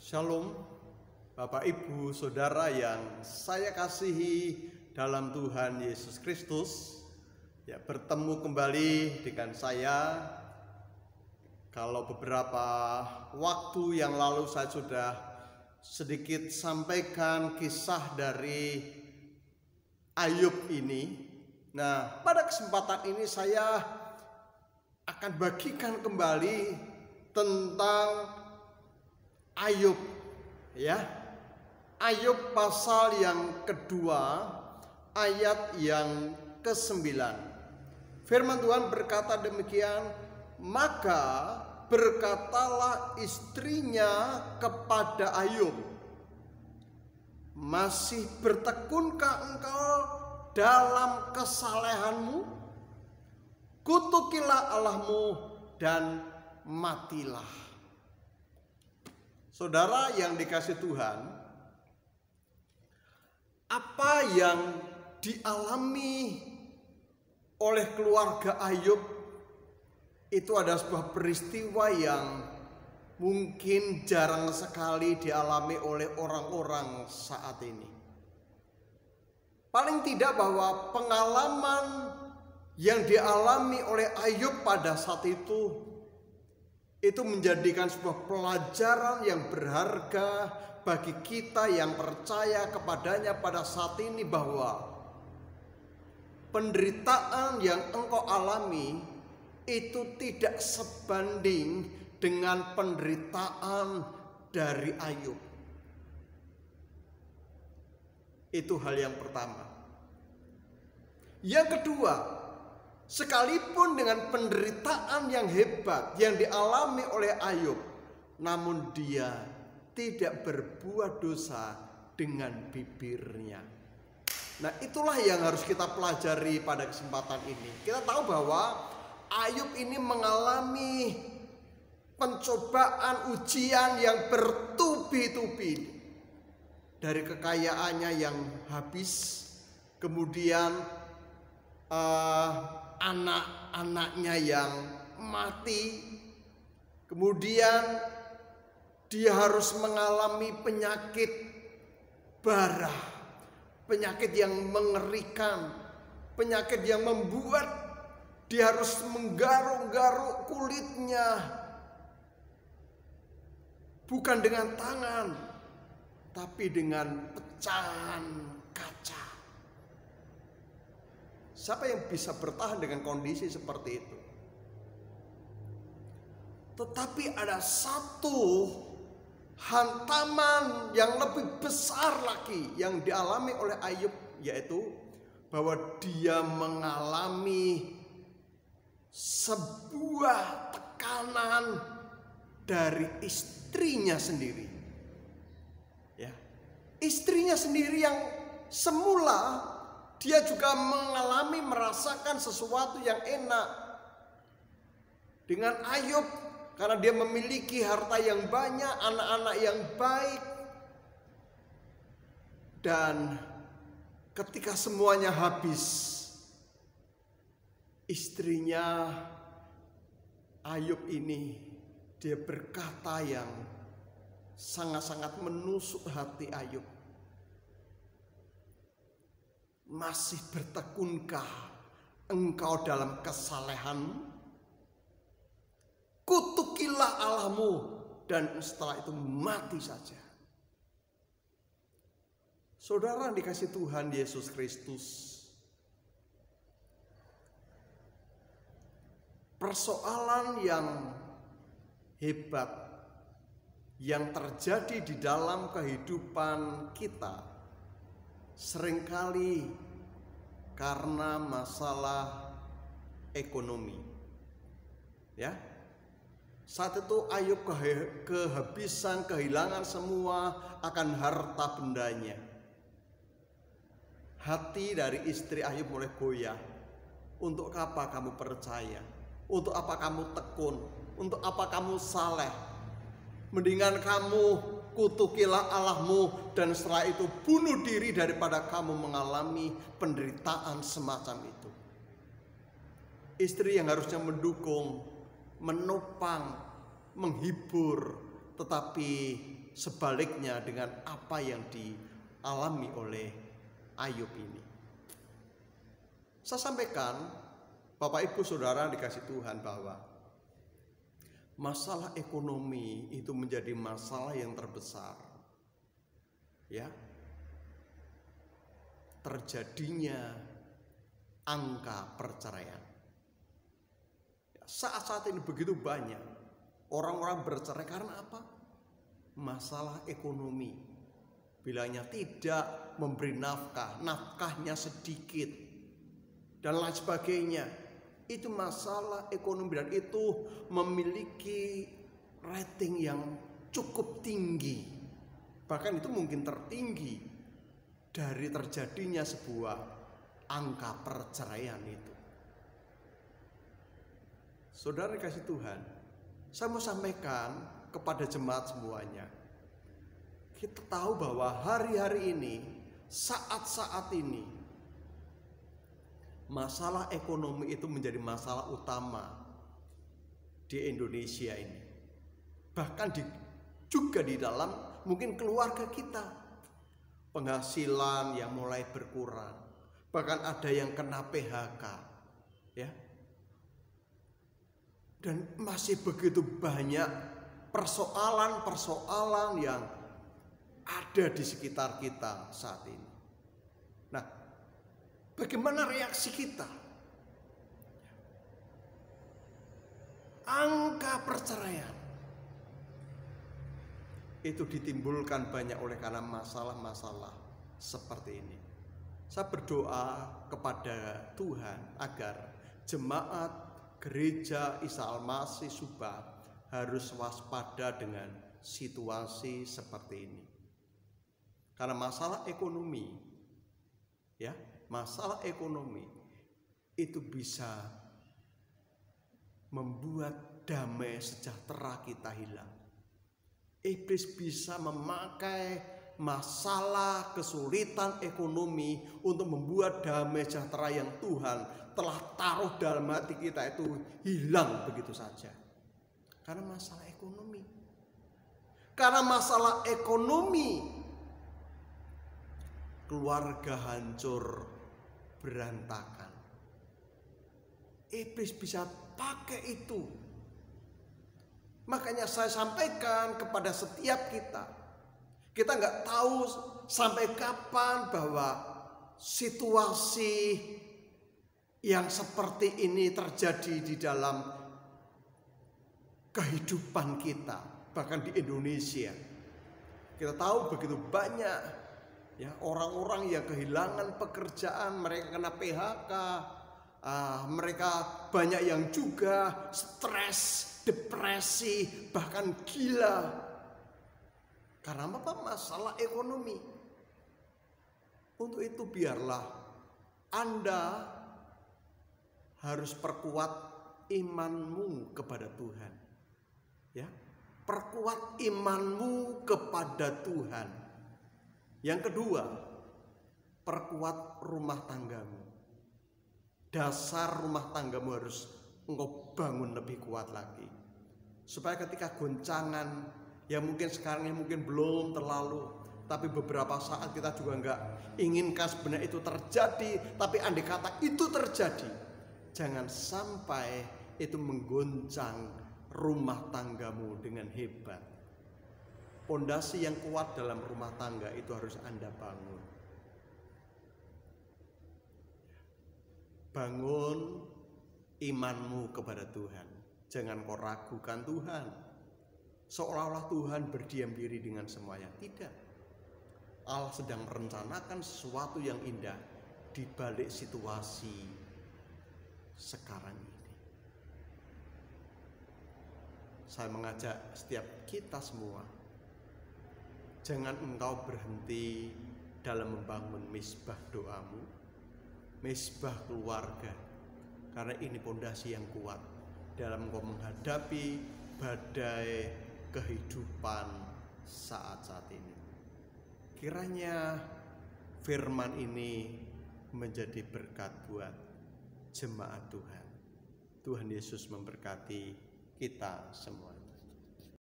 Shalom, Bapak Ibu Saudara yang saya kasihi dalam Tuhan Yesus Kristus. Ya, bertemu kembali dengan saya. Kalau beberapa waktu yang lalu saya sudah sedikit sampaikan kisah dari Ayub ini. Nah, pada kesempatan ini saya akan bagikan kembali tentang Ayub, ya. Ayub pasal yang kedua, ayat yang ke-9. Firman Tuhan berkata demikian, maka berkatalah istrinya kepada Ayub, masih bertekunkah engkau dalam kesalehanmu? Kutukilah Allahmu dan matilah. Saudara yang dikasih Tuhan, apa yang dialami oleh keluarga Ayub itu adalah sebuah peristiwa yang mungkin jarang sekali dialami oleh orang-orang saat ini. Paling tidak bahwa pengalaman yang dialami oleh Ayub pada saat itu menjadikan sebuah pelajaran yang berharga bagi kita yang percaya kepadanya pada saat ini, bahwa penderitaan yang engkau alami itu tidak sebanding dengan penderitaan dari Ayub. Itu hal yang pertama. Yang kedua, sekalipun dengan penderitaan yang hebat yang dialami oleh Ayub, namun dia tidak berbuat dosa dengan bibirnya. Nah, itulah yang harus kita pelajari pada kesempatan ini. Kita tahu bahwa Ayub ini mengalami pencobaan, ujian yang bertubi-tubi. Dari kekayaannya yang habis, kemudian anak-anaknya yang mati, kemudian dia harus mengalami penyakit bara, penyakit yang mengerikan, penyakit yang membuat dia harus menggaruk-garuk kulitnya, bukan dengan tangan, tapi dengan pecahan kaca. Siapa yang bisa bertahan dengan kondisi seperti itu? Tetapi ada satu hantaman yang lebih besar lagi yang dialami oleh Ayub, yaitu bahwa dia mengalami sebuah tekanan dari istrinya sendiri. Ya, istrinya sendiri yang semula dia juga mengalami, merasakan sesuatu yang enak dengan Ayub karena dia memiliki harta yang banyak, anak-anak yang baik. Dan ketika semuanya habis, istrinya Ayub ini, dia berkata yang sangat-sangat menusuk hati Ayub, masih bertekunkah engkau dalam kesalehanmu? Kutukilah Allahmu dan setelah itu mati saja. Saudara yang dikasih Tuhan Yesus Kristus, persoalan yang hebat yang terjadi di dalam kehidupan kita seringkali karena masalah ekonomi. Ya, saat itu Ayub kehabisan, kehilangan semua akan harta bendanya. Hati dari istri Ayub mulai goyah. Untuk apa kamu percaya? Untuk apa kamu tekun? Untuk apa kamu saleh? Mendingan kamu kutukilah Allahmu dan setelah itu bunuh diri daripada kamu mengalami penderitaan semacam itu. Istri yang harusnya mendukung, menopang, menghibur, tetapi sebaliknya dengan apa yang dialami oleh Ayub ini. Saya sampaikan, Bapak Ibu Saudara dikasih Tuhan, bahwa masalah ekonomi itu menjadi masalah yang terbesar. Ya. Terjadinya angka perceraian. Saat-saat ini begitu banyak orang-orang bercerai karena apa? Masalah ekonomi. Bilangnya tidak memberi nafkah, nafkahnya sedikit, dan lain sebagainya. Itu masalah ekonomi, dan itu memiliki rating yang cukup tinggi. Bahkan itu mungkin tertinggi dari terjadinya sebuah angka perceraian itu. Saudara kasih Tuhan, saya mau sampaikan kepada jemaat semuanya. Kita tahu bahwa hari-hari ini, saat-saat ini, masalah ekonomi itu menjadi masalah utama di Indonesia ini. Bahkan juga di dalam mungkin keluarga kita. Penghasilan yang mulai berkurang, bahkan ada yang kena PHK, ya. Dan masih begitu banyak persoalan-persoalan yang ada di sekitar kita saat ini. Nah, bagaimana reaksi kita? Angka perceraian itu ditimbulkan banyak oleh karena masalah-masalah seperti ini. Saya berdoa kepada Tuhan agar jemaat gereja Isa Al-Masih Subang harus waspada dengan situasi seperti ini. Karena masalah ekonomi, ya, masalah ekonomi itu bisa membuat damai sejahtera kita hilang. Iblis bisa memakai masalah kesulitan ekonomi untuk membuat damai sejahtera yang Tuhan telah taruh dalam hati kita itu hilang begitu saja. Karena masalah ekonomi. Karena masalah ekonomi, keluarga hancur berantakan. Iblis bisa pakai itu. Makanya saya sampaikan kepada setiap kita. Kita nggak tahu sampai kapan bahwa situasi yang seperti ini terjadi di dalam kehidupan kita, bahkan di Indonesia. Kita tahu begitu banyak ya orang-orang yang kehilangan pekerjaan, mereka kena PHK, mereka banyak yang juga stres, depresi, bahkan gila. Karena apa? Masalah ekonomi. Untuk itu biarlah Anda harus perkuat imanmu kepada Tuhan. Ya, perkuat imanmu kepada Tuhan. Yang kedua, perkuat rumah tanggamu. Dasar rumah tanggamu harus engkau bangun lebih kuat lagi. Supaya ketika goncangan yang mungkin sekarang ini mungkin belum terlalu, tapi beberapa saat kita juga enggak inginkan sebenarnya itu terjadi, tapi andai kata itu terjadi, jangan sampai itu menggoncang rumah tanggamu dengan hebat. Pondasi yang kuat dalam rumah tangga itu harus Anda bangun. Bangun imanmu kepada Tuhan. Jangan kau ragukan Tuhan. Seolah-olah Tuhan berdiam diri dengan semuanya. Tidak. Allah sedang merencanakan sesuatu yang indah di balik situasi sekarang ini. Saya mengajak setiap kita semua, jangan engkau berhenti dalam membangun misbah doamu, misbah keluarga, karena ini pondasi yang kuat dalam engkau menghadapi badai kehidupan saat-saat ini. Kiranya firman ini menjadi berkat buat jemaat Tuhan. Tuhan Yesus memberkati kita semua.